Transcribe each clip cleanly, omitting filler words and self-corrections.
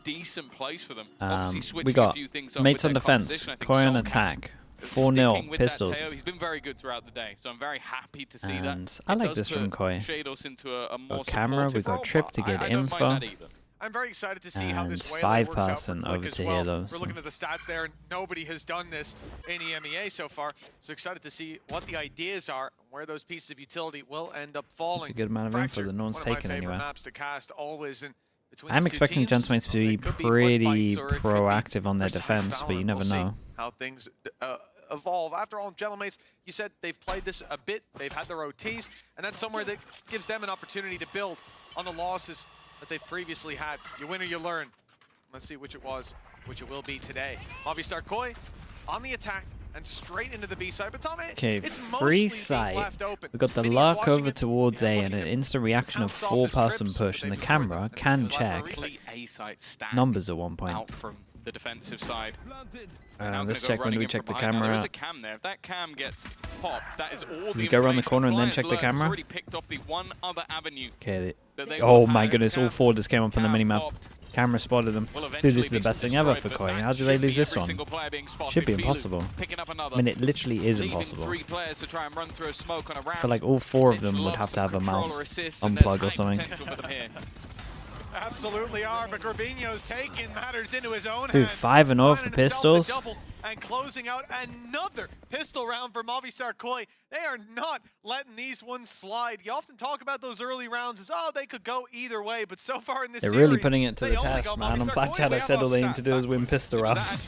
decent place for them. Obviously we switching a got few things up mates with on their defense, composition. I think Koi on Solk's attack, sticking 4-0 with that pistols. tail. He's been very good throughout the day, so I'm very happy to see that. And I like this from Koi. Shados into a more Got camera, we got Trip to get info. I'm very excited to see how And this way 5-person works out for over Click to as well. here, though. We're So. looking at the stats there, and nobody has done this in EMEA so far. So excited to see what the ideas are, and where those pieces of utility will end up falling. It's a good amount of info that no one's taken anywhere. Maps to cast always. And I'm expecting Gentlemen to be pretty proactive on their defense, but you never know. How things evolve. After all, Gentlemen, you said they've played this a bit, they've had their OTs, and that's somewhere that gives them an opportunity to build on the losses that they've previously had. You win or you learn. Let's see which it was, which it will be today. Movistar Koi on the attack and straight into the B side. But Tom, okay, it's free side. We've got the luck over towards A and an instant reaction of 4-person push, and the camera can check numbers at one point. Out from the defensive side. Let's check. When do we check the camera? There is a cam there. If that cam gets popped, that is all. Does he go around the corner and then check the camera? Already picked off the one other avenue. Okay. Oh my goodness! All 4 just came up on the minimap. Camera spotted them. Dude, this is the best thing ever for Koi. How did they lose this one? Should be impossible. I mean, it literally is impossible. I feel like all 4 of them would have to have a mouse unplug or something. Absolutely are, but Gravino's taking matters into his own Dude, hands. 5-0 for pistols. And closing out another pistol round for Movistar Koi. They are not letting these ones slide. You often talk about those early rounds as, oh, they could go either way, but so far in this series, they're really putting it to the test, man. On back chat, I said all they need to do is win pistol rounds.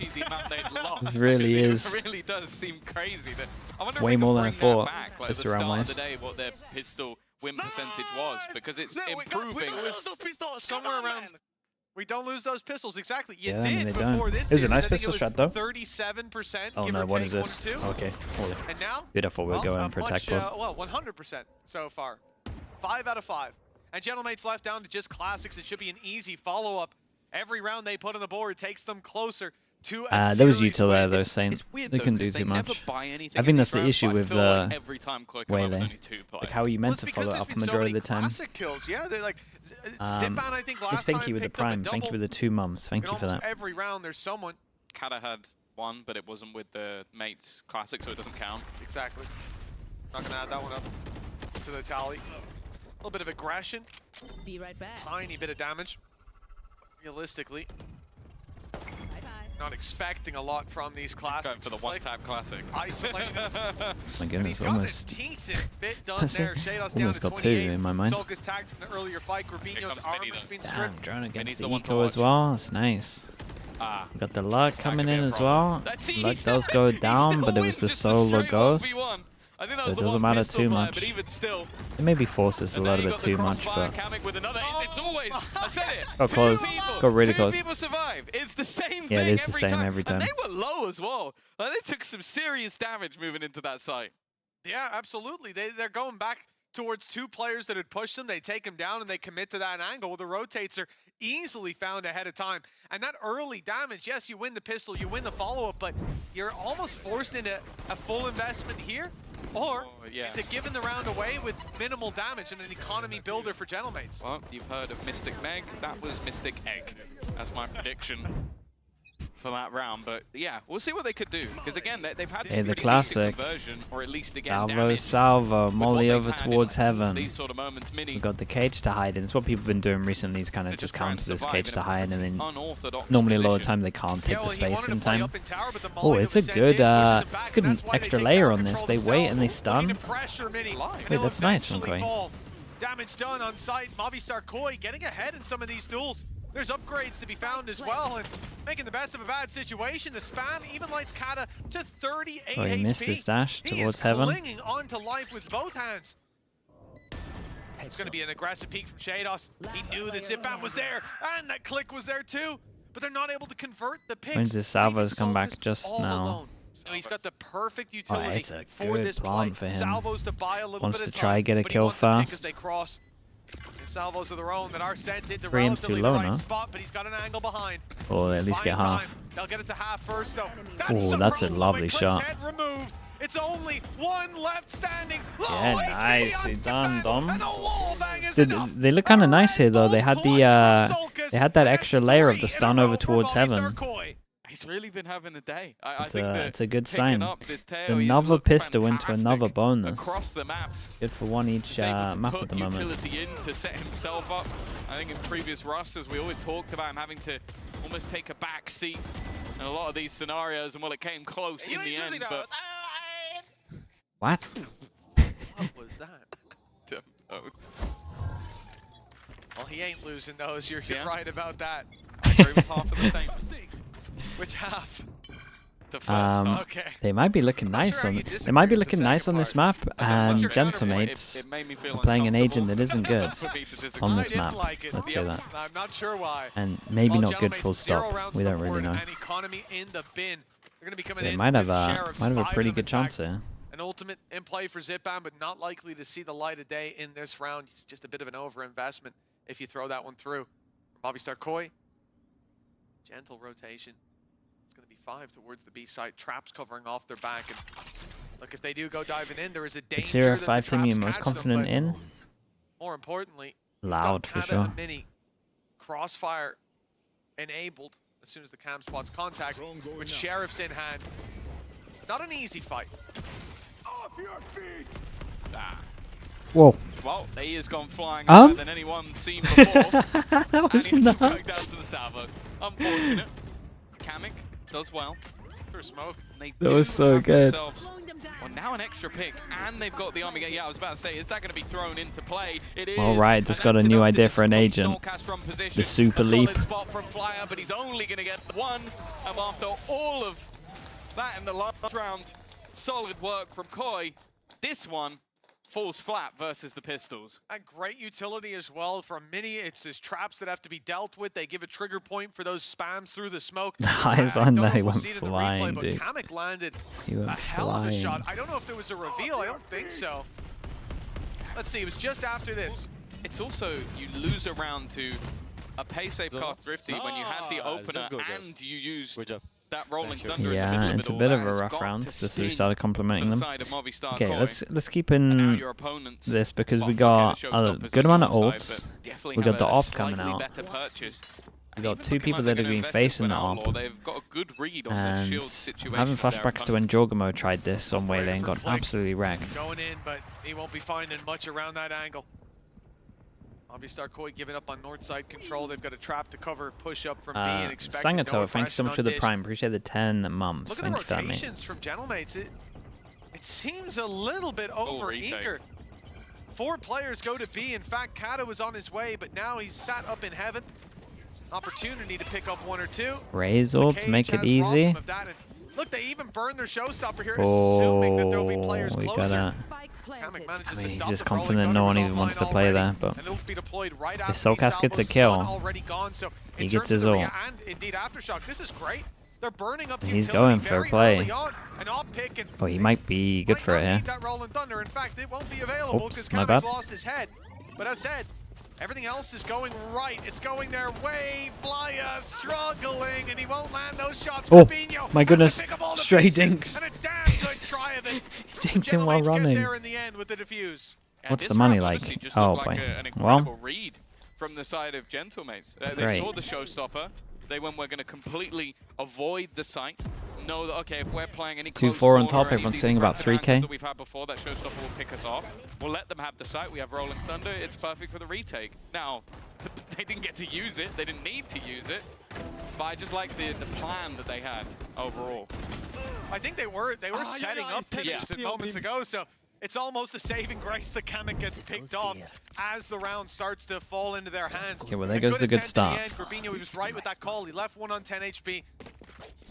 This really is. It really does seem crazy. I wonder way more than I thought. Pistol round wise. What their pistol win percentage was, because it's improving somewhere around. We don't lose those pistols, exactly. You yeah, did before this. It was a nice pistol shot, though. 37%. Oh no, what is this? Okay. Holy. And now, dude, I thought we were going for attack plus. Well, 100% so far. 5 out of 5. And Gentlemate's left down to just classics. It should be an easy follow-up. Every round they put on the board takes them closer to a there was util there, though, Saints. They couldn't do too much. I think that's the issue with Waylay. Like, how are you meant to follow up the majority of the time? Kills. Yeah, they're like, Zipan, I think last thank you with the prime. Thank you with the 2 mums. Thank you for that. Every round there's someone. Kata had 1, but it wasn't with the mates classic, so it doesn't count. Exactly. Not gonna add that one up to the tally. A little bit of aggression. Be right back. Tiny bit of damage. Realistically. Not expecting a lot from these classics. Going for the one-tap classic. Isolating. My goodness, almost. Decent bit done there. Shados down to 28. Got 2 in my mind. Solk is tagged from the earlier fight. Gravino's arm has been stripped. Damn, drone against the eco as well. That's nice. We got the luck coming in as well. Luck does go down, but it was the solo ghost. I think it doesn't matter too much. But even still, it maybe forces a little bit too much, but it's always, I said it. Got close. Got really close. People survive. It's the same thing. Yeah, it is the same every time. And they were low as well. Like, they took some serious damage moving into that site. Yeah, absolutely. They're going back towards 2 players that had pushed them. They take them down and they commit to that angle. Well, the rotates are easily found ahead of time. And that early damage, yes, you win the pistol, you win the follow-up, but you're almost forced into a full investment here. Or to giving the round away with minimal damage and an economy builder for Gentlemates. Well, you've heard of Mystic Meg. That was Mystic Egg. That's my prediction for that round. But yeah, we'll see what they could do. Because again, they've had some the classic conversion, or at least again salvo, molly over towards heaven. These sort of moments, We've got the cage to hide in. It's what people have been doing recently. It's kind of just counters this cage to hide, and then normally a lot of time they can't take the space in time. Oh, it's a good extra layer on this. They wait and they stun. Wait, that's nice from Koi. Damage done on site. Movistar Koi getting ahead in some of these duels. There's upgrades to be found as well, and making the best of a bad situation. The spam even lights Kata to 38 HP. He missed his dash towards heaven. He is clinging on to life with both hands. It's going to be an aggressive peek from Shados. He knew that Zipan was there, and that click was there too, but they're not able to convert the picks. When's the Salvos come back just now? So he's got the perfect utility it's a for good this plan play. for him. Salvos to buy a little Wants bit to of try time, get a but he kill wants to pick fast. as they cross. Salvos of their own that are sent into Frame's too relatively low the right now. spot, but he's got an angle behind. Or at least get half. They'll get it to half first, though. Oh, that's a lovely shot. Removed. It's only one left standing. Yeah, nicely done, Dom. And a wall bang is Dude, enough. they look kind of nice here though. They had the they had that And extra that's layer of 3 the in a stun row over for towards Bobby heaven. Sarkoy. He's really been having a day. I think that It's a good picking sign. up this tail, he's Another looked pistol into fantastic another bonus. across the maps. Good for one each He's able to map put at the moment. utility in to set himself up. I think in previous rosters we always talked about him having to almost take a back seat in a lot of these scenarios, and well, it came close in the end. But What? What was that? Well, he ain't losing those. You're right about that. I agree with half of the same. Which half? The first. Okay. They might be looking nice on. They might be looking nice on this map, and Gentlemates are playing an agent that isn't good on this map. Let's say that. I'm not sure why. And maybe Well, not good Gentlemates, full 0 stop. rounds We to don't the really board know. and economy in the bin. They're going to be coming They in might have with a Sheriffs, might have a 5 pretty of them, good in fact. chance here. An ultimate in play for Zipan, but not likely to see the light of day in this round. It's just a bit of an overinvestment if you throw that one through. Bobby Starkoy. Gentle rotation. It's going to be 5 towards the B side. Traps covering off their back. And look, if they do go diving in, there is a danger Xera that 5 the team you're traps most catch them, confident but in? more importantly, Loud for sure. Mini crossfire enabled as soon as the cam spots contact with Sheriffs in hand. It's not an easy fight. Off your feet. Whoa. Well, he has gone flying higher than anyone seen before. That was and he has to nuts. work down to the salvo. Unfortunate. Kamek does well. Through smoke. They That do was so have good. themselves- Well, now an extra pick, and they've got the army. Yeah, I was about to say, is that going to be thrown into play? It is. Well, right, just got a new idea for an agent. The super leap. Spot from Flyer, but he's only going to get one. And after all of that in the last round, solid work from Koi. This one falls flat versus the Pistols. And great utility as well from Mini. It's his traps that have to be dealt with. They give a trigger point for those spams through the smoke. Eyes on that, he went flying, but dude. Kamek landed He went a hell of a flying. shot. I don't know if there was a reveal. I don't think so. Let's see. It was just after this. It's also, you lose a round to a pay-safe card Thrifty when you had the opener and you used that rolling thunder. Yeah, in the it's a middle bit of of it. a It's rough got round. to Just as we sting started complimenting the them. side of Movistar Okay, Koi. let's keep And now in your opponents, this because we well, got okay, the a showstopper's good on amount of your ults. side, but definitely We got have the a op coming slightly out. better purchase. We got Even two looking people like that they're are gonna being invest facing into the an op. Outlaw. They've got a good read on the And shield situation. having for their flashbacks to when opponents. Jorgamo tried this on Waylay and got absolutely wrecked. Going in, but he won't be finding much around that angle. Movistar Koi giving up on north side control. They've got a trap to cover, push up from B and expect no Sangato, thank you so aggression much on for the dish. prime. Appreciate the 10 months. Look at Thank the you for that, mate. rotations from Gentlemates. It seems a little bit over eager. 4 players go to B. In fact, Kato was on his way, but now he's sat up in heaven. Opportunity to pick up 1 or 2. Raise ults, make it easy. Look, they even burned their showstopper here, assuming that there'll be players we closer. gotta. Kamek manages I to mean, he's stop just the rolling confident no thunder, one was even wants to offline play already, there, but and it'll be deployed right if after Soulcast gets a Salvo's kill, stun already gone. So he in gets terms his of the ult. and indeed Aftershock, this is great. They're burning up And he's utility going for a very play. early on. An op pick and Oh, he might be good might for not it here. need that rolling thunder. In fact, it won't be available because Oops, my Kamek's bad. lost his head. But as said, everything else is going right. It's going their way. Flyer struggling, and he won't land those shots. Oh, Fabinho my has to goodness. pick up all the Straight pieces, dinks. And a damn good try of it. He dinked him while Gentlemates get running. there in the end with the defuse. And What's this the money round like? honestly just Oh, looked like boy. an Well. incredible read from the side of Gentlemates. They Great. saw the showstopper. They went, we're going to completely avoid the site. Know that, okay, if we're playing any 2-4 on close top, quarter, any of everyone's these saying about aggressive 3K. angles that we've had before, that showstopper will pick us off. We'll let them have the site. We have Rolling Thunder. It's perfect for the retake. Now, they didn't get to use it. They didn't need to use it. But I just like the plan that they had overall. I think they were setting up to use it moments ago, so it's almost a saving grace that Kamek gets picked off as the round starts to fall into their hands. Okay, well, there goes the good start. Fabinho, he was right with that call. He left 1 on 10 HP.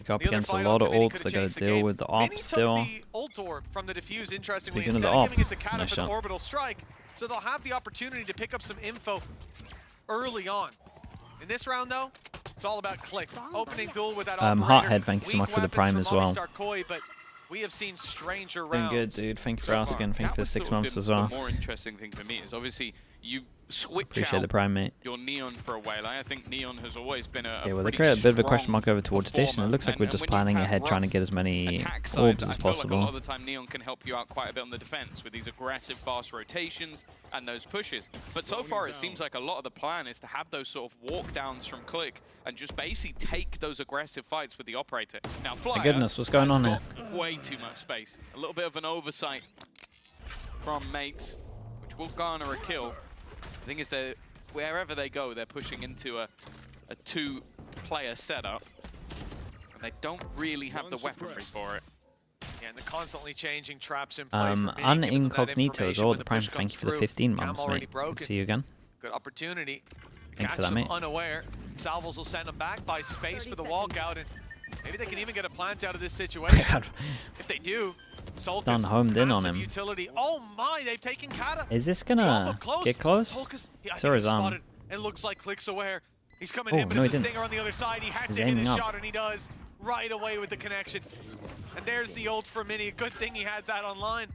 Go up The other against a fight lot onto of Mini ults. could've They gotta changed the deal game. with the Mini op took still. the ult orb from the defuse, interestingly, Speaking of instead the of op, giving it to it's a Kato nice for the shot. orbital strike, so they'll have the opportunity to pick up some info early on. In this round, though, it's all about click. Opening duel with that operator. Hothead, thank you so Weak much for the weapons prime from as well. Movistar Koi, but we have seen stranger Been rounds. good, dude. Thank you for so far. asking. Thank you That for the was 6 sort of months as the well. more interesting thing for me is obviously you switch Appreciate out the prime, mate. your Neon for a while. I think Neon has always been a Yeah, well, they pretty create a bit of a question strong mark over towards station. It looks like we're just planning ahead, trying to get as many orbs as I feel like a possible. lot of the time Neon can help you out quite a bit on the defense with these aggressive fast rotations and those pushes. But so far it seems like a lot of the plan is to have those sort of walk downs from Click and just basically take those aggressive fights with the operator. Now Flyer, My goodness, what's going on here? Way too much space. A little bit of an oversight from mates, which will garner a kill. The thing is that wherever they go, they're pushing into a two-player setup, and they don't really have the weaponry for it. Yeah, and the constantly changing traps in play. Unincognito as well. The prime, thank you for the 15 months, mate. Good to see you again. Good opportunity. Thank you for that, mate. Unaware. Salvos will send him back by space for the walkout, and maybe they can even get a plant out of this situation. If they do, Solkus, done homed in on him. Utility. Oh my, they've taken Kata. Is this gonna get close? Saw his arm. It looks like Click's aware. He's coming Oh, in, but no, it's he a didn't. stinger on the other side. He had He's to hit aiming a up. shot, and he does right away with the connection. And there's the ult for Mini. Good thing he had that online.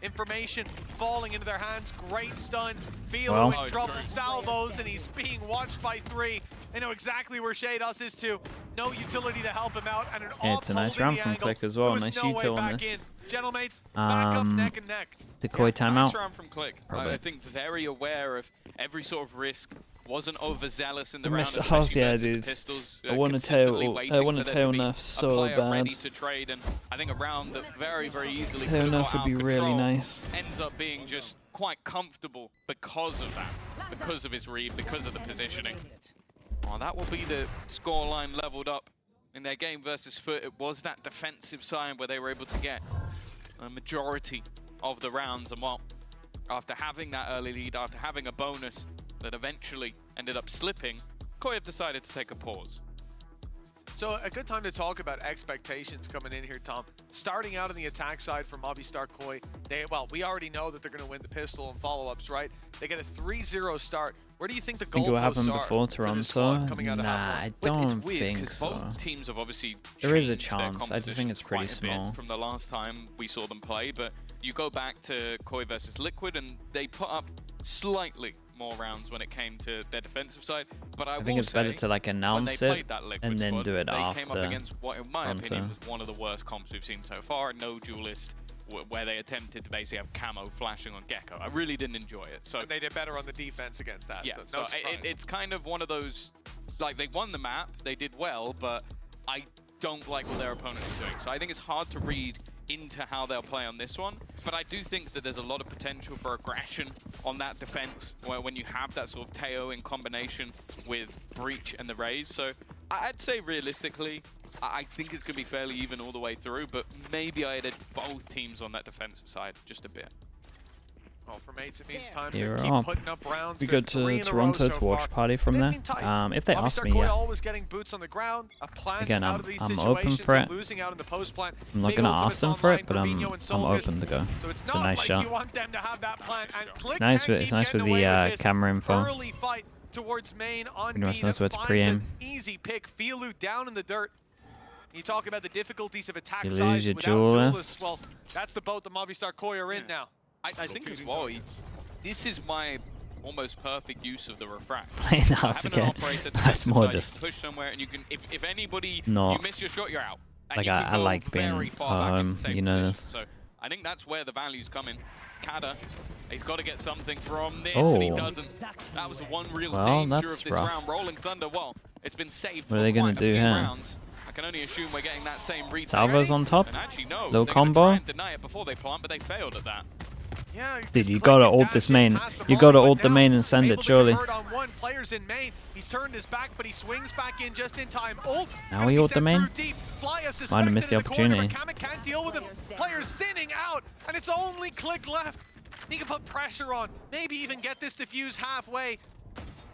Information falling into their hands. Great stun. Philo in trouble. Salvos, and he's being watched by 3. They know exactly where Shados is too. No utility to help him out, and an Yeah, it's a nice round from Click as well. Nice util on this. Gentlemates, back up neck and neck. Decoy timeout. Nice round from Click. I think very aware of every sort of risk. Wasn't overzealous in the round. Yeah, dude. I want to tail nerf so bad. Ready to trade, and I think a round that very, very easily tail nerf would be really nice. Ends up being just quite comfortable because of that, because of his read, because of the positioning. Oh, that will be the scoreline leveled up in their game versus Foot. It was that defensive side where they were able to get a majority of the rounds, and well, after having that early lead, after having a bonus that eventually ended up slipping, Koi have decided to take a pause. So a good time to talk about expectations coming in here, Tom. Starting out on the attack side for Movistar Koi, we already know that they're going to win the pistol and follow-ups, right? They get a 3-0 start. Where do you think the goalposts are before Toronto? Coming out of I don't think so. Both teams have obviously there is a chance. I just think it's pretty small from the last time we saw them play. But you go back to Koi versus Liquid, and they put up slightly more rounds when it came to their defensive side. But I think it's better to like announce it and then do it after. They came up against what, in my opinion, was one of the worst comps we've seen so far. No duelist, where they attempted to basically have camo flashing on Gecko. I really didn't enjoy it. So they did better on the defense against that. Yeah, so it's kind of one of those, like, they won the map, they did well, but I don't like what their opponent is doing. So I think it's hard to read into how they'll play on this one, but I do think that there's a lot of potential for aggression on that defense when you have that sort of Teo in combination with Breach and the Raze. So I'd say realistically, I think it's going to be fairly even all the way through, but maybe I added both teams on that defensive side just a bit. Well, for mates, it means time to keep putting up rounds. We go to Toronto to watch party from there. If they ask me, yeah. Always getting boots on the ground, a plant Again, out of these I'm open for it. losing out in the post plant. I'm not going to ask them for it, but I'm open to go. So it's a nice shot. You want them to have that plant, and it's nice with the camera info. Early fight towards main on B. That's where it's pre-aim. Easy pick. Filu down in the dirt. You talk about the difficulties of attack you size lose your without duelists. Well, that's the boat the Movistar Koi are in now. I think as well, this is my almost perfect use of the refract. Playing out again. That's more just push somewhere, and you can, if anybody, you miss your shot, you're out. And like I like being home, you know this. So I think that's where the value's coming. Kata, he's got to get something from this, and he doesn't. That was the one real danger of this round. Rolling Thunder, well, it's been saved for quite a few rounds. I can only assume we're getting that same retake. Salvo's on top. And actually, no, little combo. Try and deny it before they plant, but they failed at that. Yeah, dude, you gotta ult this main. You gotta ult the main and send it, surely. Players in main. He's turned his back, but he swings back in just in time. Ult. Now he ult the main. Might have missed the opportunity. Can't deal with him. Players thinning out, and it's only Click left. He can put pressure on, maybe even get this defuse halfway.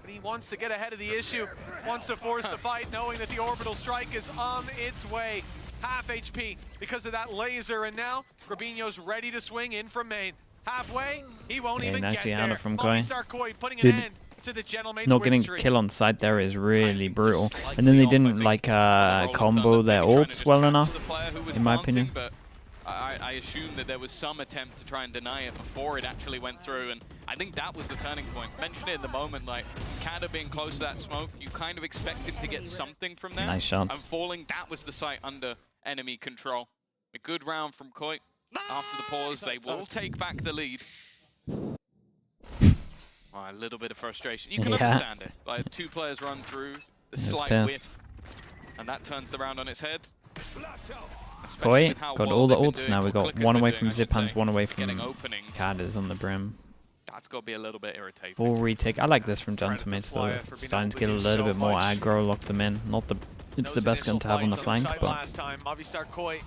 But he wants to get ahead of the issue, wants to force the fight, knowing that the orbital strike is on its way. Half HP because of that laser, and now Robinho's ready to swing in from main. Halfway, he won't even get there. From Koi. Putting an end to the not getting a kill on site there is really brutal. And then they didn't like combo their ults well enough, in my opinion. I assume that there was some attempt to try and deny it before it actually went through, and I think that was the turning point. Mentioned it in the moment, like, Kada being close to that smoke, you kind of expected to get something from there. Nice shots. And falling, that was the site under enemy control. A good round from Koi. After the pause, they will take back the lead. Oh, a little bit of frustration. You can understand it. Like, 2 players run through, a slight whiff, and that turns the round on its head. Koi got all the ults now. We got one away from Zipan's, one away from Kada's on the brim. That's got to be a little bit irritating. Full retake. I like this from Gentleman's though. It's starting to get a little bit more aggro, lock them in. Not the, it's the best gun to have on the flank, but last time, Movistar Koi,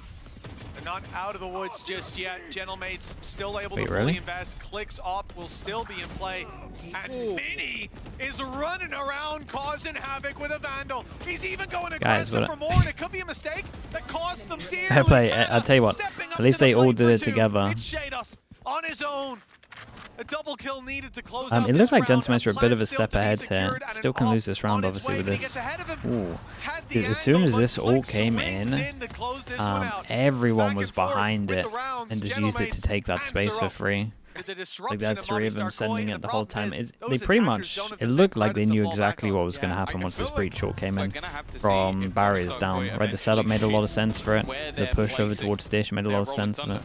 they're not out of the woods just yet. Gentlemates still able to fully invest. Clicks op will still be in play. And Mini is running around causing havoc with a Vandal. He's even going aggressive for more, and it could be a mistake that cost them dearly. Fair play. I'll tell you what, at least they all did it together. It's Shados on his own. A double kill needed to close it looks like Gentleman's are a bit of a step ahead here. Still can lose this round, obviously, with this. Ooh. Dude, as soon as this all came in, everyone was behind it and just used it to take that space for free. Like, they had 3 of them sending it the whole time. They pretty much, it looked like they knew exactly what was going to happen once this breach short came in from barriers down. Right, the setup made a lot of sense for it. The push over towards station made a lot of sense in it.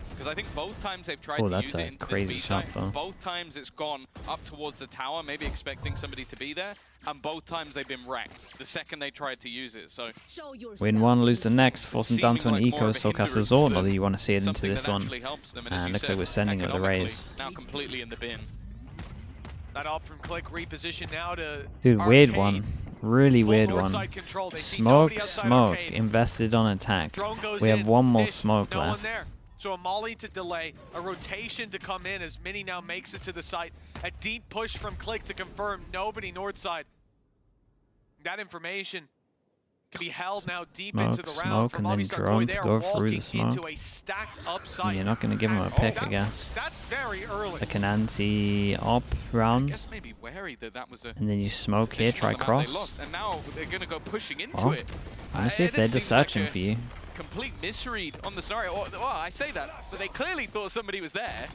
Oh, that's a crazy shot though. Both times it's gone up towards the tower, maybe expecting somebody to be there, and both times they've been wrecked the second they tried to use it. So win one, lose the next, force them down to an eco, Soulcast Azor, whether you want to see it into this one. And looks like we're sending it the raise. Now completely in the bin. That op from Click reposition now to dude, weird one. Really weird one. Smoke, invested on attack. We have one more smoke left. So a molly to delay, a rotation to come in as Mini now makes it to the site. A deep push from Click to confirm nobody north side. That information can be held now deep into the round from and then drone to go through the smoke. Into a stacked up site. You're not going to give him a pick, I guess. That's very early. Like an anti-op round. I guess maybe wary that was a and then you smoke here, try cross. And now they're going to go pushing into it. Honestly, if they're just searching for you. Complete misread on the scenario. Well, I say that, so they clearly thought somebody was there.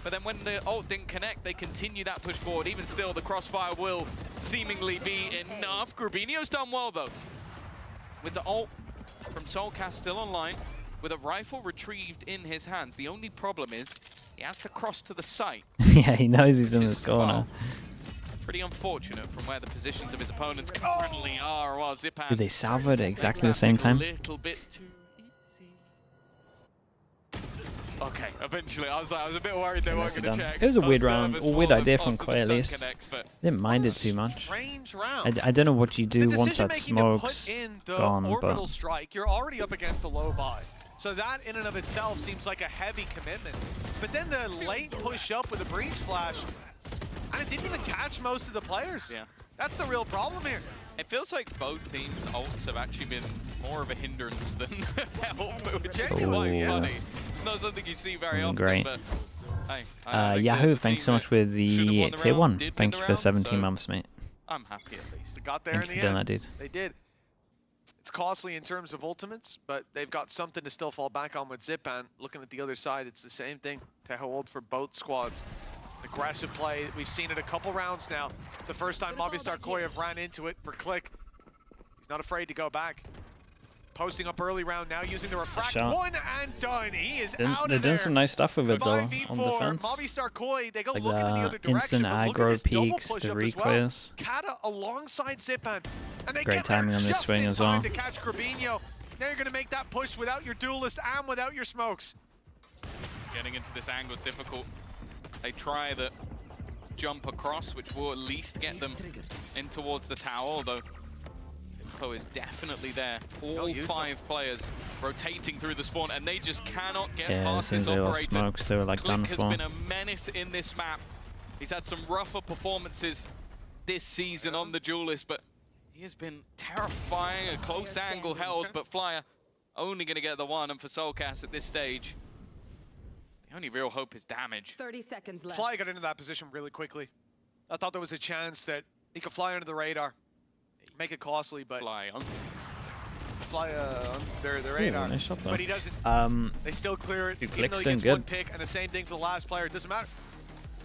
But then when the ult didn't connect, they continue that push forward. Even still, the crossfire will seemingly be enough. Grubinio's done well, though. With the ult from Soulcast still online, with a rifle retrieved in his hands. The only problem is he has to cross to the site. Yeah, he knows he's in this corner. Pretty unfortunate from where the positions of his opponents currently are. Well, Zipan. Did they salvo it at exactly the same time? A little bit too easy. Okay, eventually. I was a bit worried they weren't going to check. It was a weird round, or weird idea from Koi at least. Didn't mind it too much. I don't know what you do once that smoke's gone, orbital strike, you're already up against the low buy. So that in and of itself seems like a heavy commitment. But then the late push up with a breach flash, and it didn't even catch most of the players. Yeah. That's the real problem here. It feels like both teams' ults have actually been more of a hindrance than help, which is quite funny. It's not something you see very often. Great. But, hey, Yahoo, thanks so much with the tier 1. Thank you for 17 months, mate. I'm happy at least. They got there in the end. Doing that, dude. They did. It's costly in terms of ultimates, but they've got something to still fall back on with Zipan. Looking at the other side, it's the same thing to hold for both squads. Aggressive play. We've seen it a couple rounds now. It's the first time Movistar Koi have ran into it for Click. He's not afraid to go back. Posting up early round now, using the refract. One and done. He is out of there. They're doing some nice stuff with it though on defense. Movistar Koi, they go like looking in the other direction. Instant aggro peaks, the reclays. Kada alongside Zipan. And they great timing on this swing as well. To catch Grubinio. Now you're going to make that push without your duelist and without your smokes. Getting into this angle is difficult. They try the jump across, which will at least get them in towards the tower, although info is definitely there. All 5 players rotating through the spawn, and they just cannot get past this operator. Smokes, they were like done Click for. has been a menace in this map. He's had some rougher performances this season on the Duelist, but he has been terrifying. A close angle held, but Flyer only going to get the one, and for Soulcast at this stage, the only real hope is damage. 30 seconds left. Fly got into that position really quickly. I thought there was a chance that he could fly under the radar, make it costly, but Fly on. fly their radar. Nice shot, But he doesn't. They still clear it. Even though he gets one pick, and the same thing for the last player. It doesn't matter.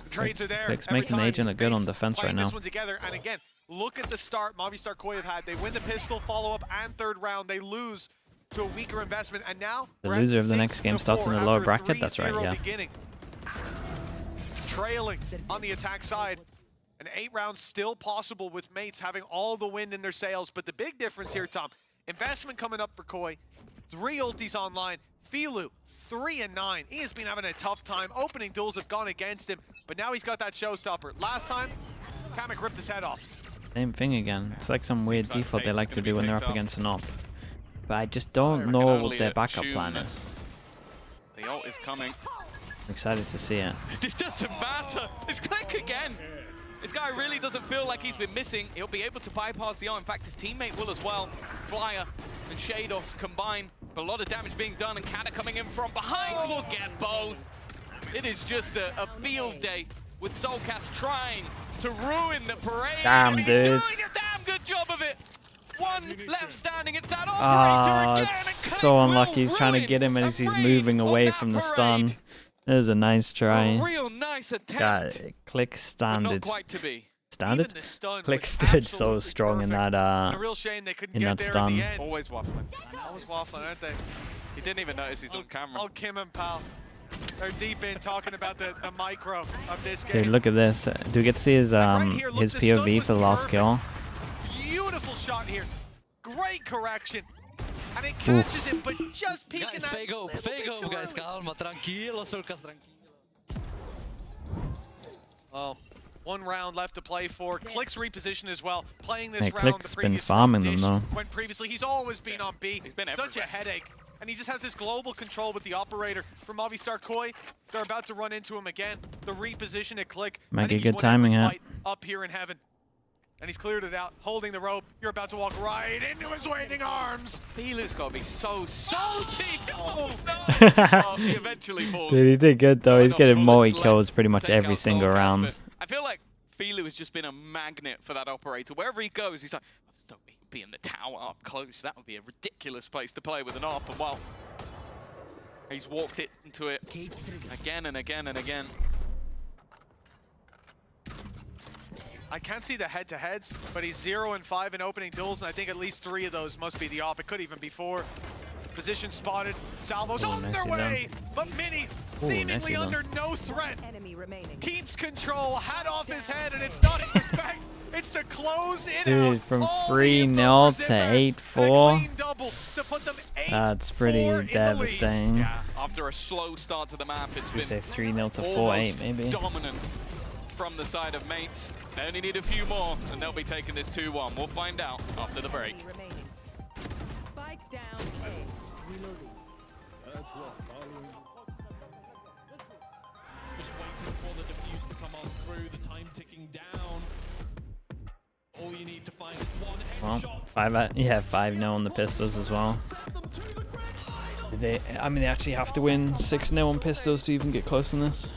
The trades are there. Click's making Agent look good on defense right now. This one together, and again, look at the start Movistar Koi have had. They win the pistol follow-up and third round. They lose to a weaker investment, and now the loser of the next game starts in the lower bracket. That's right, yeah. Beginning. Trailing on the attack side. An 8 rounds still possible with mates having all the wind in their sails. But the big difference here, Tom, investment coming up for Koi. 3 ultis online. Filu, 3 and 9. He has been having a tough time. Opening duels have gone against him, but now he's got that showstopper. Last time, Kamek ripped his head off. Same thing again. It's like some weird default they like to do when they're up against an op. But I just don't know what their backup plan is. The ult is coming. I'm excited to see it. It doesn't matter. It's Click again. This guy really doesn't feel like he's been missing. He'll be able to bypass the ult. In fact, his teammate will as well. Flyer and Shados combine. But a lot of damage being done, and Kata coming in from behind will get both. It is just a field day with Soulcast trying to ruin the parade. Damn, and dude. he's doing a damn good job of it. One left standing, it's that operator again. It's so unlucky. He's trying to get him as he's moving away from the stun. That was a nice try. A real nice attempt. God, Click standard. Not quite to be. Standard? Click stood so strong in that a real shame they couldn't get there stun. in the end. Always waffling. Always waffling, aren't they? He didn't even notice he's on camera. Oh, Kim and Pal. They're deep in talking about the micro of this game. Dude, look at this. Do we get to see his his POV for the last kill? Beautiful shot here. Great correction. And it catches him, but just peeking guys, fake hope, guys, calma, tranquilo, Soulcast, tranquilo. Well, 1 round left to play for. Click's reposition as well. Playing this Hey, round, Click's the been previous farming them dish, though. when previously he's always been on B. He's been such everywhere. a headache. And he just has this global control with the operator from Movistar Koi. They're about to run into him again. The reposition at Click. Might I think get good he's won every timing, huh? fight up here in heaven. And he's cleared it out, holding the rope. You're about to walk right into his waiting arms. Filu's got to be so salty. Oh, no. Oh, he eventually falls. Dude, he did good though. He's getting bullets multi-kills pretty much take every out single Soulcast, round. but I feel like Filu has just been a magnet for that operator. Wherever he goes, he's like, don't be in the tower up close. That would be a ridiculous place to play with an op. And well, he's walked it into it again and again and again. I can't see the head-to-heads, but he's 0 and 5 in opening duels, and I think at least 3 of those must be the op. It could even be 4. Position spotted. Salvo's on their way, but Mini seemingly under no threat. Keeps control, hat off his head, and it's not in respect. It's the close in. Dude, from 3-0 to 8-4. That's pretty devastating. Yeah, after a slow start to the map, it's We been say 3-0 to 4-8 maybe. dominant from the side of mates. They only need a few more, and they'll be taking this 2-1. We'll find out after the break. Spike down A. Reloading. Just waiting for the defuse to come on through, the time ticking down. All you need to find is one headshot. 5-0 on the pistols as well. They actually have to win 6-0 on pistols to even get close on this.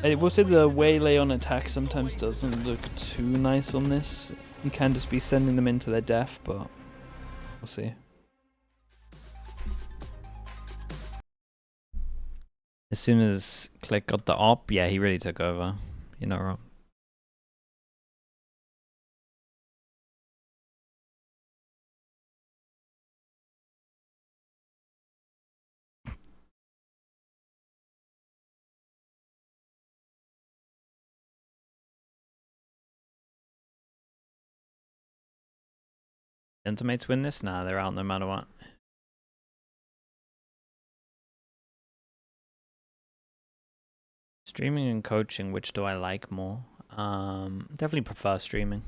I will say the waylay on attack sometimes doesn't look too nice on this. You can just be sending them into their death, but we'll see. As soon as Click got the op, yeah, he really took over. You're not wrong. Intimates win this? Nah, they're out no matter what. Streaming and coaching, which do I like more? Definitely prefer streaming.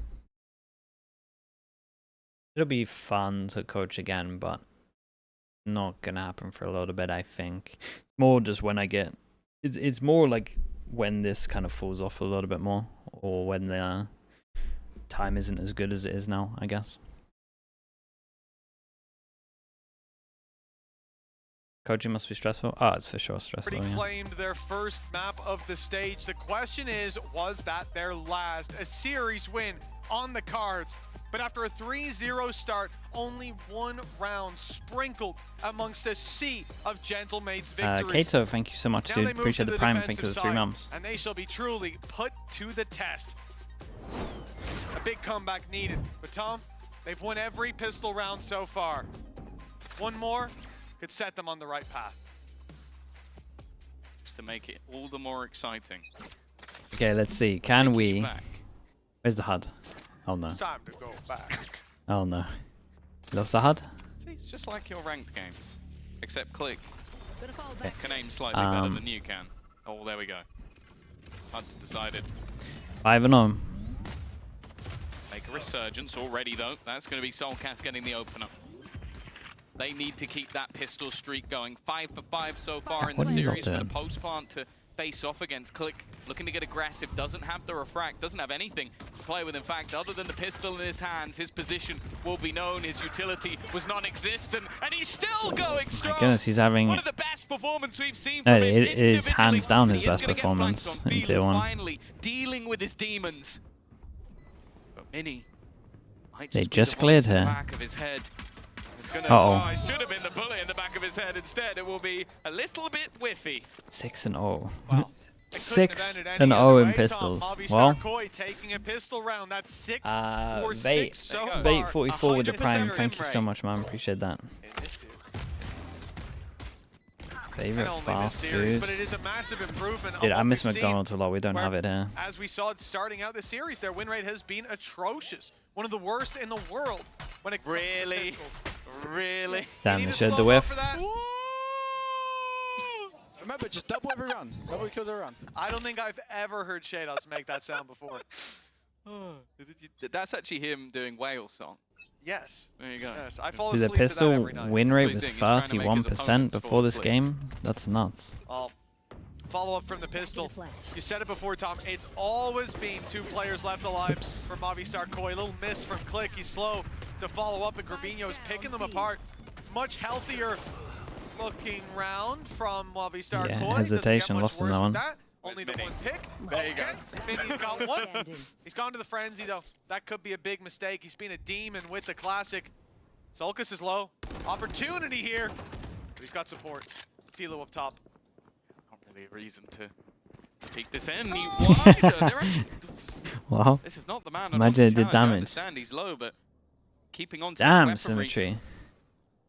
It'll be fun to coach again, but not gonna happen for a little bit, I think. More just when I get... It's more like when this kind of falls off a little bit more, or when the time isn't as good as it is now, I guess. Coaching must be stressful. Oh, it's for sure stressful. Pretty Yeah. claimed their first map of the stage. The question is, was that their last? A series win on the cards. But after a 3-0 start, only one round sprinkled amongst a sea of Gentlemates victories. Kato, thank you so much, Now dude. they move Appreciate to the the prime. Thank you defensive for the 3 side, months. and they shall be truly put to the test. A big comeback needed. But Tom, they've won every pistol round so far. One more could set them on the right path. Just to make it all the more exciting. Okay, let's see. Can we... Back. Where's the HUD? Oh no. It's time to go back. Oh no. Lost the HUD? See, it's just like your ranked games. Except Click Gonna fall back. can aim slightly better than you can. Oh, there we go. HUD's decided. 5-0. Make a resurgence already, though. That's going to be Soulcast getting the opener. They need to keep that pistol streak going. 5 for 5 so far in the What are you not series. But a doing? post plant to face off against Click. Looking to get aggressive. Doesn't have the refract. Doesn't have anything to play with. In fact, other than the pistol in his hands, his position will be known. His utility was non-existent. And he's still going strong. My goodness, he's having... One of the best performances we've seen No, from him it is hands down his He is best gonna get flanked performance on in Velu, Tier 1. Finally dealing with his demons. But Mini might They be the just voice cleared in the here. back of his head. It's gonna, Uh-oh. it should have been the bullet in the back of his head. Instead, it will be a little bit whiffy. 6-0. Wow. They couldn't have 6-0 ended any other in way, pistols. Tom. Mavi Well, Sarkoi taking a pistol round. That's 6 for Vate, 6 so There you far. go. Vate 44 with the 100% prime. win Thank you so rate. much, man. Appreciate that. In this series. Favorite And only this fast series, foods. but it is a massive improvement. Dude, on I what miss we've seen, McDonald's a lot. We don't where, have it here. As we saw it starting out the series, their win rate has been atrocious. One of the worst in the world when it comes to Really? pistols. Really? Damn, You they need a showed the slow-mo whiff. for that? Remember, just double every run. Double kills every run. I don't think I've ever heard Shados make that sound before. That's actually him doing Whale song. Yes. There you go. Yes, I fall Dude, the asleep to that pistol every night. win rate That's was what he's doing. He's trying to make his 31% opponents before fall this asleep. game. That's nuts. Follow up from the pistol. You said it before, Tom. It's always been 2 players left alive for Mavi Sarkoi. A little miss from Click. He's slow to follow up, and Gravino's picking them apart. Much healthier looking round from Mavi Sarkoi. Yeah, hesitation, lost in that one. Only the Mini? one pick. There you go. Mini's got one. Standing. He's gone to the frenzy, though. That could be a big mistake. He's been a demon with the classic. Sulcus is low. Opportunity here. But he's got support. Philo up top. Not really a reason to peek this in. He wide. They're actually, Wow. this is not the man. Imagine it did I damage. understand he's low, but keeping on to that Damn, weaponry, Symmetry.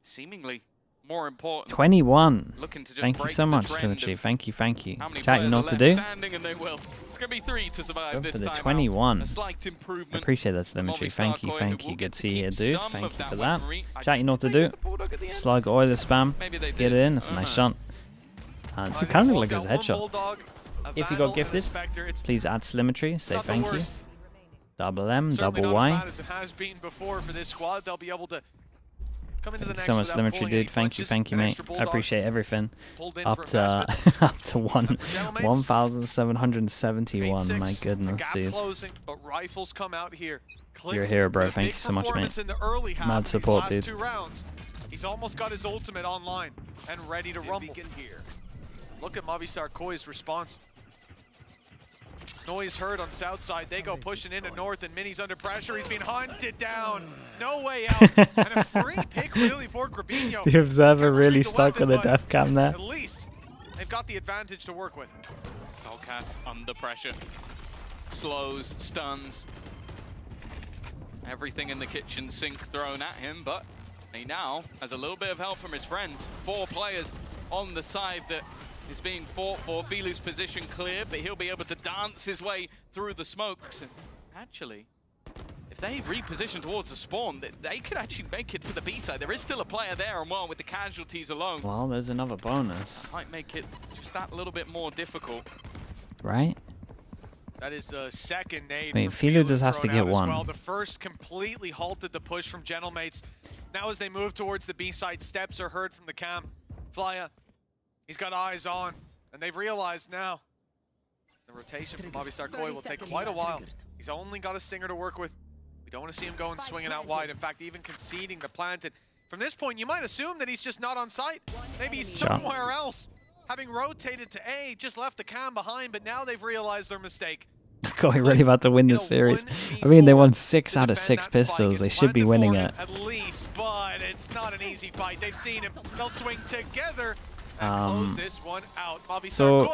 seemingly more important. 21. Looking to just Thank you break so the much, trend Symmetry. of Thank you, thank you. how many Chat, you players know are what to left do? standing, and they will. It's going to be 3 to survive Go this for the time out. 21. A slight improvement. Appreciate that, Symmetry. Movistar Thank you, Coin, thank who will you. get Good to to see you, keep dude. some Thank of you that for that. weaponry. Chat, you know what to Did they do. get the bulldog at the end? Slug oiler spam. Maybe they Let's get did. it in. That's a I nice don't shot. I It think kind of we've like it was a got one headshot. Bulldog, a If you got Vandal, and a gifted, Spectre. It's please add Symmetry. Say not the thank you. worst. Double M, Certainly double not as Y. bad as it has been before for this squad. They'll be able to come into the Thank next you so much, without Symmetry, pulling any dude. Thank you, punches. An mate. extra I Bulldog appreciate everything. pulled in Up for to investment. up to And for Gentlemates, 1,771. 8-6, My goodness, gap dude. closing, but rifles come out here. Click You're a hero, bro. with a Thank big you so much, mate. performance in the early half Mad of these support, last dude. 2 rounds. He's almost got his ultimate online and ready to rumble. Look at Mavi Sarkoi's response. Noise heard on south side. They go pushing into north, and Mini's under pressure. He's being hunted down. No way out. And a free pick really for Grabinho. The observer Can't really retrieve the stuck with weapon, the but death cam there. At least they've got the advantage to work with. Soulcast under pressure. Slows, stuns. Everything in the kitchen sink thrown at him, but he now has a little bit of help from his friends. 4 players on the side that is being fought for. Filu's position clear, but he'll be able to dance his way through the smokes. And actually, if they reposition towards the spawn, they could actually make it to the B side. There is still a player there, and well, with the casualties alone, Well, there's another bonus, might make it just that little bit more difficult. right? That is the second nade. Wait, from Filu Filu just has to thrown get out as one. Well. The first completely halted the push from Gentlemates. Now as they move towards the B side, steps are heard from the cam. Flya, he's got eyes on, and they've realized now the rotation from Mavi Sarkoi will take quite a while. He's only got a stinger to work with. We don't want to see him going swinging out wide. In fact, even conceding the plant. And from this point, you might assume that he's just not on site. Maybe he's somewhere else. Having rotated to A, just left the cam behind, but now they've realized their mistake. Koi really about to win this series. I mean, they won 6 out of 6 pistols. They should be winning it. At least, but it's not an easy fight. They've seen it. They'll swing together and close this one out. So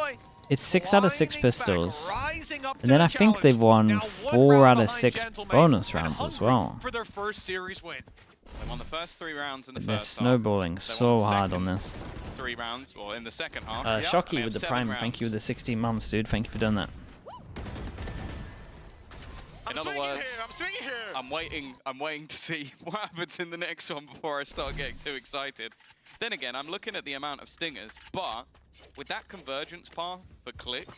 it's 6 out of 6 pistols, and then I think they've won 4 out of 6 bonus rounds as well. For their first series win. They won the first 3 rounds in the They're first snowballing half. so hard on this. 3 rounds, or in the second half. Shocky with the prime. Thank you with the 16 months, dude. Thank you for doing that. In other words, I'm waiting to see what happens in the next one before I start getting too excited. Then again, I'm looking at the amount of stingers, but with that convergence path for Click,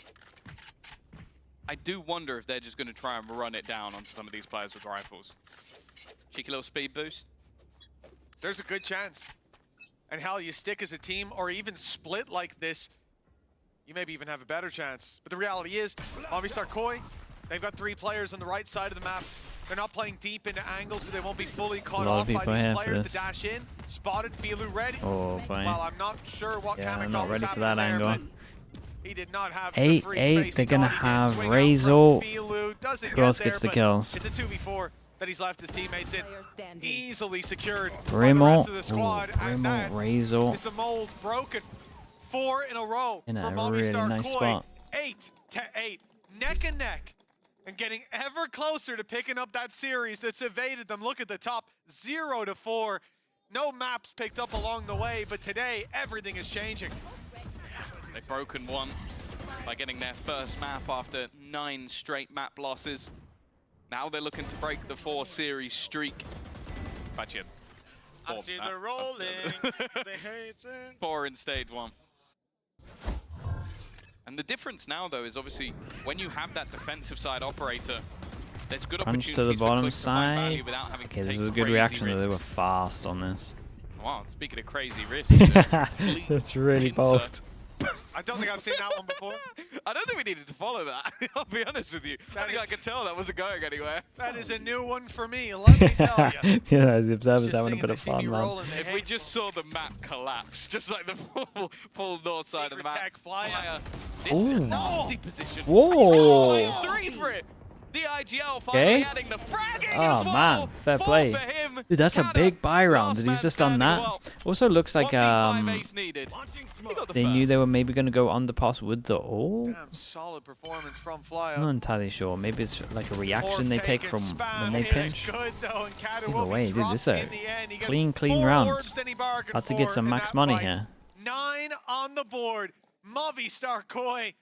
I do wonder if they're just going to try and run it down onto some of these players with rifles. Cheeky little speed boost. There's a good chance. And hell, you stick as a team or even split like this, you maybe even have a better chance. But the reality is, Movistar Koi, they've got 3 players on the right side of the map. They're not playing deep into angles, so they won't be fully caught off by these players. The dash in, spotted, Filu ready. Oh, boy. Well, I'm not sure what Yeah, kind I'm of not ready for that angle. He did not have 8-8, they're gonna have Razor. Who else gets the kills? It's a 2v4 that he's left his teammates in. Easily secured by the Brimo, rest of the squad. And that Razor. is the mold broken. 4 in a row In a for really Movistar nice Koi. spot. 8-8, neck and neck. And getting ever closer to picking up that series that's evaded them. Look at the top, 0-4. No maps picked up along the way, but today, everything is changing. They've broken one by getting their first map after 9 straight map losses. Now they're looking to break the 4 series streak. But you, I see the rolling, they hate it. 4 in stage 1. And the difference now, though, is obviously when you have that defensive side operator, there's good Punch opportunities to the for bottom Click to find side. value without having Okay, to this take is a good crazy reaction. risks. They were fast on this. Wow, speaking of crazy risks, it's a complete That's really pincer. bold. I don't think I've seen that one before. I don't think we needed to follow that. I'll be honest with you. I think I could tell that wasn't going anywhere. That is a new one for me, let me tell you. Yeah, the observer's Just having a singing, bit they of see fun, me man. rolling, they If hate we just saw the map collapse, just like the full north side of the Secret map. tag, Flyer. This is a Ooh. nasty position. Whoa. 3 for it. The IGL Okay. finally adding the fragging Oh, as well. man. Fair 4 play. for him. Dude, that's a Canada, big buy round. last Did he man just done standing that? well. Also looks like 1v5 ace needed. He got the they knew first. they were maybe going to go underpass with the ult. Damn solid performance from Flyer. I'm not entirely sure. Maybe it's like a reaction they take from when they pinch. Either way, dude, this is a clean round. About to get some max money here. 9 on the board. Movistar Koi,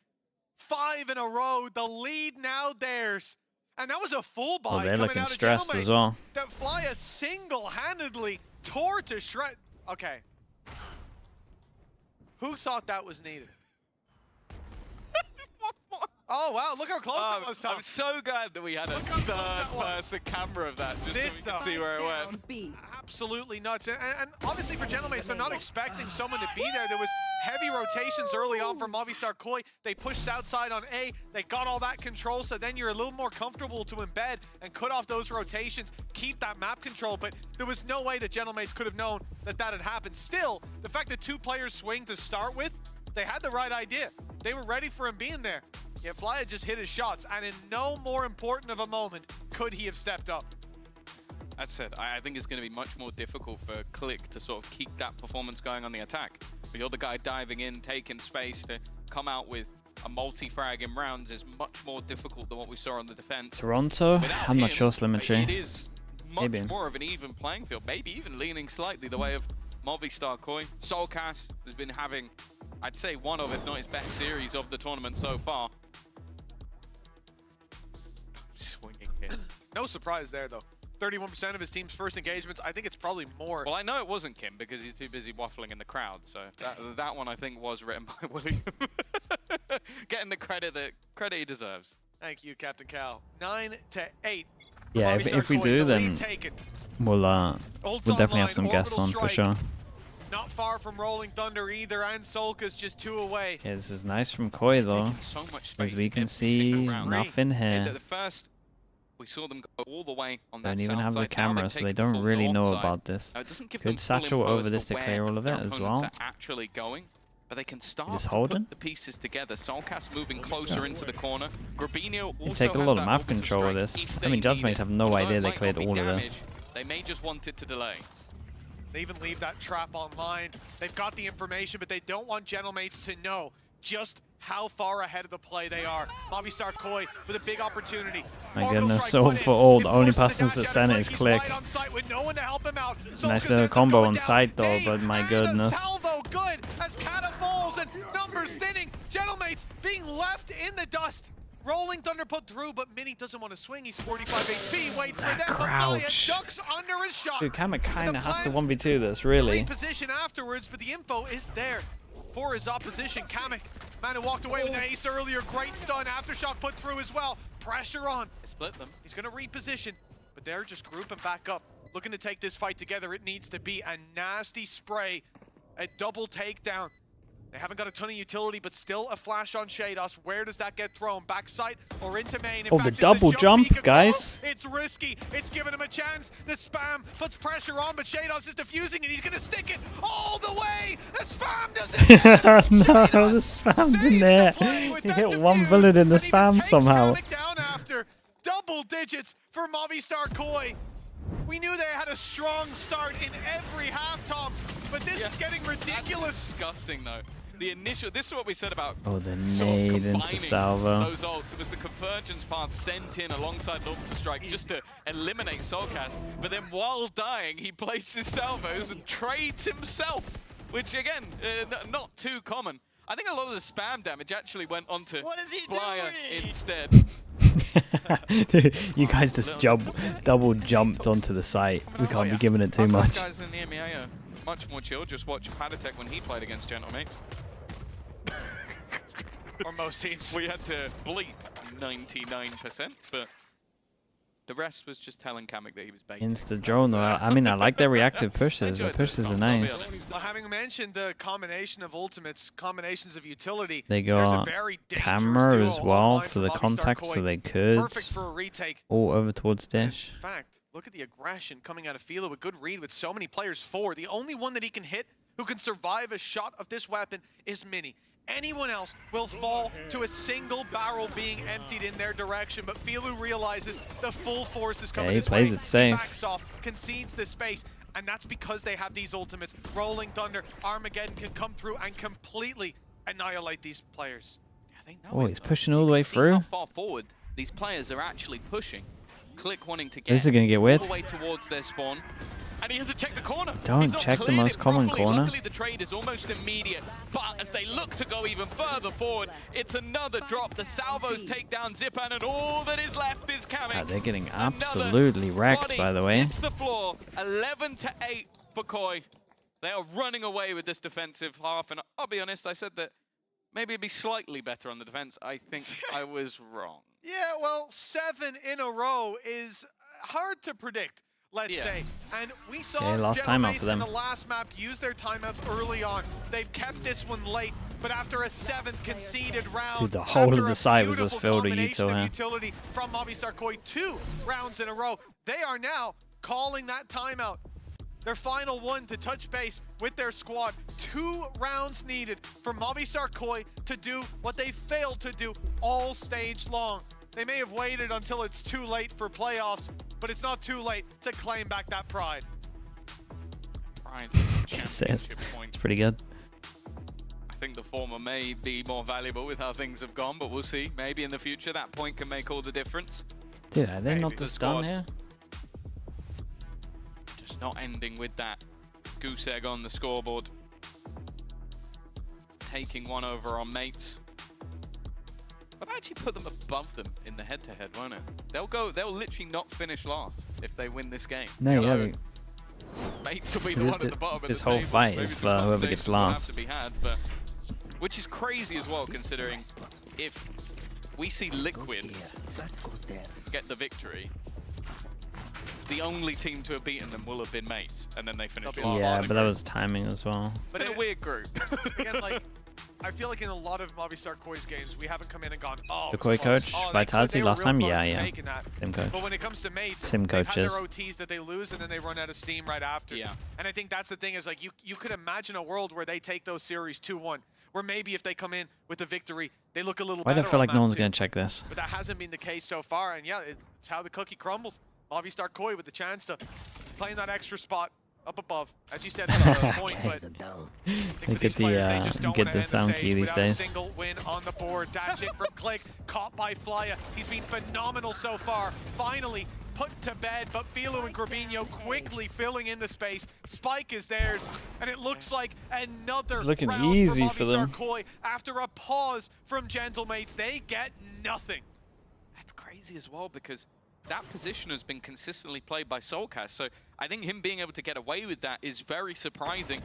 5 in a row. The lead now theirs. And that was a full buy. Oh, they're coming looking out of stressed as Gentleman's. well. That Flyer single-handedly tore to shred. Okay. Who thought that was needed? Oh, wow, look how close that was, Tom. I'm so glad that we had a Look how close that was. third-person camera of that, just This, so we could though. see where it went. Down B. Absolutely nuts. And obviously for Gentlemen, they're not expecting someone to be there. There was heavy rotations early on from Movistar Koi. They pushed outside on A. They got all that control, so then you're a little more comfortable to embed and cut off those rotations, keep that map control. But there was no way that Gentlemates could have known that that had happened. Still, the fact that 2 players swing to start with, they had the right idea. They were ready for him being there. Yet Fly just hit his shots, and in no more important of a moment could he have stepped up. That said, I think it's going to be much more difficult for Click to sort of keep that performance going on the attack. But you're the guy diving in, taking space to come out with a multi-frag in rounds is much more difficult than what we saw on the defense. Toronto? Without I'm not him, sure, It Slimmetry. is much more of an even playing field, maybe even leaning slightly the way of Movistar Koi. Soulcast has been having, I'd say, one of, if not his best series of the tournament so far. Swinging here. No surprise there, though. 31% of his team's first engagements. I think it's probably more. Well, I know it wasn't Kim because he's too busy waffling in the crowd. So that one I think was written by William. Getting the credit he deserves. Thank you, Captain Cal. 9-8. Yeah, if we do, then we'll definitely have some guests on for sure. Not far from Rolling Thunder either, and Solka's just 2 away. Yeah, this is nice from Koi though. So much As space we can every see, single round. nothing In here. the first, we saw them go all the way on that Don't even south have the side. Now they've camera, so they taken the don't full really north know side. about this. Now, it doesn't give them Could full satchel info over as this to to clear where all of their it as opponents well. are actually going. But they can start Just to holding? put the pieces together. Soulcast moving closer into the corner. Grabinho You also take a has lot that of map orbital control with strike this. if I mean, they Judge need mates it. have no Although idea it they might cleared not be all of damage, this. They may just want it to delay. They even leave that trap online. They've got the information, but they don't want Gentlemates to know just how far ahead of the play they are. Movistar Koi with a big opportunity. My goodness, so for all, the only person to send it is Click. Nice little combo on site though, but my goodness. Salvo good as Kata falls and numbers thinning. Gentlemates being left in the dust. Rolling Thunder put through, but Mini doesn't want to swing. He's 45 HP, waits for them. Crouch. Ducks under his shot. Dude, Kamek kind of has to 1v2 this, really. Reposition afterwards, but the info is there for his opposition. Kamek, man who walked away with an ace earlier. Great stun. Aftershock put through as well. Pressure on. Split them. He's going to reposition, but they're just grouping back up. Looking to take this fight together. It needs to be a nasty spray. A double takedown. They haven't got a ton of utility, but still a flash on Shados. Where does that get thrown? Backside or into main? In Oh, fact, the it's double jump, peek guys. It's risky. It's giving him a chance. The spam puts pressure on, but Shados is diffusing it. He's going to stick it all the way. The spam doesn't get it. No, the spam didn't hit. He hit one bullet in the spam somehow. Down after double digits for Movistar Koi. We knew they had a strong start in every half, Tom, but this is getting ridiculous. That's disgusting, though. The initial, this is what we said about Oh, the nade into Salvo. those ults. It was the convergence path sent in alongside Ultra Strike just to eliminate Soulcast. But then while dying, he places salvos and trades himself, which again, not too common. I think a lot of the spam damage actually went onto Flyer instead. Dude, you guys just double jumped onto the site. We can't be giving it too much. Those guys in the EMEA are much more chill. Just watch Padatek when he played against Gentlemates. Or most teams. We had to bleep 99%, but the rest was just telling Kamek that he was baiting. Insta drone though. I mean, I like their reactive pushes. The pushes are nice. Well, having mentioned the combination of ultimates, combinations of utility, They there's a got very dangerous camera duo as well online for the Movistar contact, Koi. so they could Perfect for a retake. all over towards Dish. In fact, look at the aggression coming out of Fila. A good read with so many players forward. The only one that he can hit who can survive a shot of this weapon is Mini. Anyone else will fall to a single barrel being emptied in their direction, but Filu realizes the full force is coming he his plays way. it safe. He backs off, concedes the space, and that's because they have these ultimates. Rolling Thunder, Armageddon can come through and completely annihilate these players. Yeah, they know Oh, it, he's though. pushing all You the can way see through. how far forward these players are actually pushing. Click wanting to get This is gonna get all weird. the way towards their spawn. And he hasn't checked the corner. Don't He's not check the cleared most it common properly. corner. Luckily, the trade is almost immediate. But as they look to go even further forward, it's another drop. The salvos take down Zipan, and all that is left is Kamek. They're getting absolutely wrecked, by the way. Hits the floor. 11-8 for Koi. They are running away with this defensive half, and I'll be honest, I said that maybe it'd be slightly better on the defense. I think I was wrong. Yeah, well, 7 in a row is hard to predict, let's say. And we saw last timeout for Gentlemates them. in the last map use their timeouts early on. They've kept this one late, but after a 7th conceded round, Dude, the whole after of the a site was just beautiful filled with combination util of here. utility from Movistar Koi, 2 rounds in a row, they are now calling that timeout. Their final one to touch base with their squad. 2 rounds needed for Movistar Koi to do what they failed to do all stage long. They may have waited until it's too late for playoffs, but it's not too late to claim back that pride. It's pretty good. I think the former may be more valuable with how things have gone, but we'll see. Maybe in the future that point can make all the difference. Dude, are they Maybe not the just done squad. here? Just not ending with that goose egg on the scoreboard. Taking one over on mates. I've actually put them above them in the head-to-head, won't it? They'll literally not finish last if they win this game. No, yeah. Although mates will be the one at the bottom This of the whole table. fight Maybe is some for whoever gets conversations will have last. to be had, but which is crazy as well, considering if we see Liquid get the victory, the only team to have beaten them will have been mates, and then they finished last. Yeah, but that was timing as well. But In a weird group. again, like, I feel like in a lot of Movistar Koi's games, we haven't come in and gone, oh, The it was Koi close. coach, Oh, they could- Vitality they were last real time? close Yeah, to yeah. taking that. Same coach. But when it comes to mates, Sim they've coaches. had their OTs that they lose and then they run out of steam right after. Yeah. And I think that's the thing is like you could imagine a world where they take those series 2-1, where maybe if they come in with a victory, they look a little Why do better. I feel like no one's going going to check this? But that hasn't been the case so far, and yeah, it's how the cookie crumbles. Movistar Koi with the chance to play in that extra spot up above. As you said, that's a point, but Look at the sound key these days. A single win on the board. Dash in from Click, caught by Flya. He's been phenomenal so far. Finally put to bed, but Philo and Grabinho quickly filling in the space. Spike is theirs, and it looks like another It's looking round easy for for them. Movistar Koi. After a pause from Gentlemates, they get nothing. That's crazy as well, because that position has been consistently played by Soulcast, so I think him being able to get away with that is very surprising.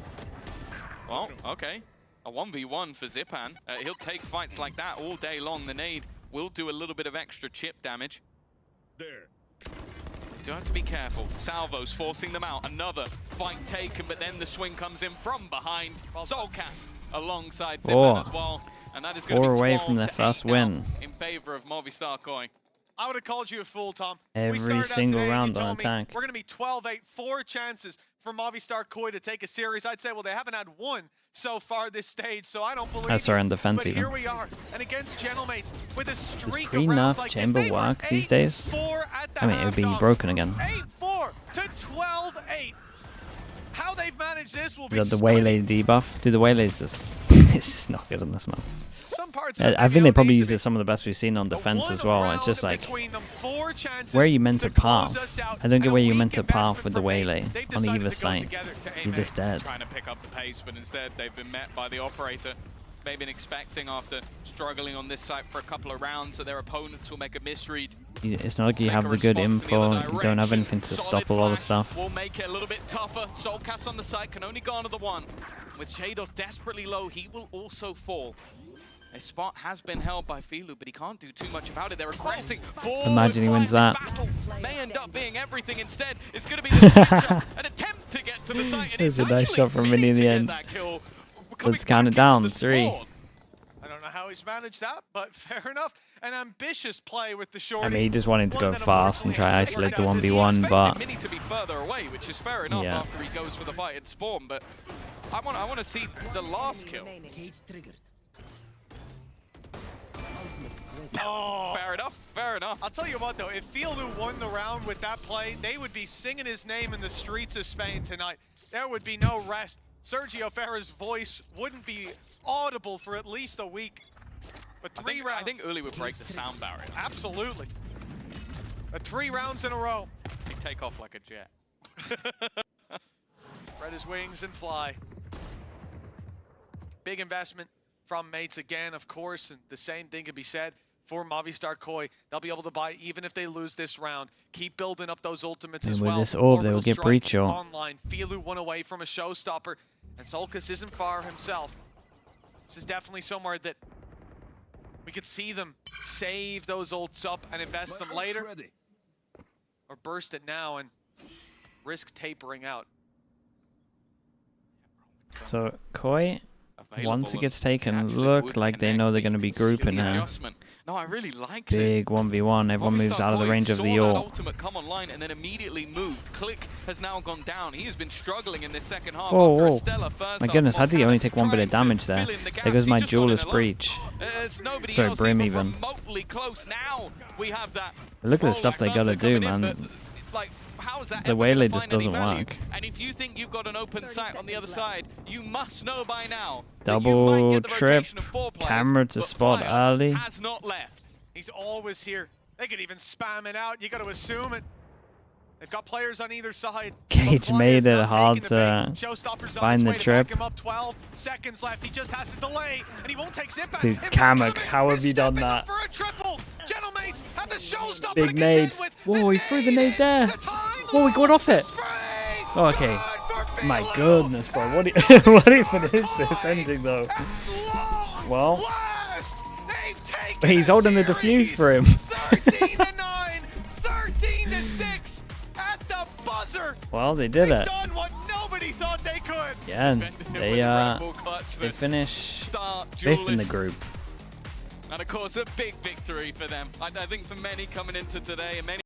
Well, okay. A 1v1 for Zipan. He'll take fights like that all day long. The nade will do a little bit of extra chip damage. There. Do have to be careful. Salvo's forcing them out. Another fight taken, but then the swing comes in from behind. Soulcast alongside Zipan as well. And that is going to be 4 away from their first win. In favor of Movistar Koi. I would have called you a fool, Tom. Every single round on attack. We're going to be 12-8, 4 chances for Movistar Koi to take a series. I'd say, well, they haven't had one so far this stage, so I don't believe Sorry, in defense but even. here we are, and against Gentlemates with a streak Does of rounds pre-nerf like chamber this, work these days? I mean, it would be broken again. 8-4 to 12-8. How they've managed this will be The waylay debuff. Do the waylays just... it's just not good on this map. Some parts I think they probably used some of the best we've seen on defense as well. It's just like, where are you meant to path? I don't get where you're meant to path with the waylay on either side. You're just dead. Trying to pick up the pace, but instead they've been met by the operator. They've been expecting, after struggling on this site for a couple of rounds, that their opponents will make a misread. It's not like you have the good info. You don't have anything to stop a lot of stuff. Will make it a little bit tougher. Soulcast on the site can only garner the one. With Shadow desperately low, he will also fall. A spot has been held by Filu, but he can't do too much about it. They're aggressing forward. Imagine he wins that. Battle may end up being everything instead. It's going to be an attempt to get to the site. And There's it's a nice shot from Mini in the end. Let's count it down. 3. I don't know how he's managed that, but fair enough. An ambitious play with the short. I mean, he just wanted to go fast and try to isolate the 1v1, but Mini to be further away, which is fair enough after he goes for the fight at spawn. But I want to see the last kill. Oh, fair enough, fair enough. I'll tell you what, though, if Filu won the round with that play, they would be singing his name in the streets of Spain tonight. There would be no rest. Sergio Ferra's voice wouldn't be audible for at least a week. But 3 rounds. I think Uli would break the sound barrier. Absolutely. 3 rounds in a row. He'd take off like a jet. Spread his wings and fly. Big investment from mates again, of course, and the same thing can be said for Movistar Koi. They'll be able to buy even if they lose this round. Keep building up those ultimates as well. With this orb, they will get breach shot. Online. Filu 1 away from a showstopper, and Solkas isn't far himself. This is definitely somewhere that we could see them save those ults up and invest them later, or burst it now and risk tapering out. So Koi, once it gets taken, look like they know they're going to be grouping now. No, I really like Big 1v1. Everyone moves out of the range of the ult. Ultimate come online and then immediately moved. Click has now gone down. He has been struggling in this second half. Whoa, whoa. My goodness, how did he only take 1 bit of damage there? There goes my duelist breach. Sorry, Brim even. Look at the stuff they gotta do, man. The waylay just doesn't work. And if you think you've got an open sight on the other side, you must know by now. Double trip, camera to spot early. Has not left. He's always here. They could even spam it out. You got to assume it. They've got players on either side. Cage made it hard to find the trip. 12 seconds left. He just has to delay, and he won't take zip back. Dude, Kamek, how have you done that? For a triple. Gentlemates have the showstopper Big nade. Whoa, he threw the nade there. Whoa, he got off it. Oh, okay. My goodness, bro. What even is this ending, though? Well, he's holding the defuse for him. 13-9, 13-6 at the buzzer. Well, they did it. Done what nobody thought they could. Yeah, they finished 5th in the group. And of course, a big victory for them. I think for many coming into today, and many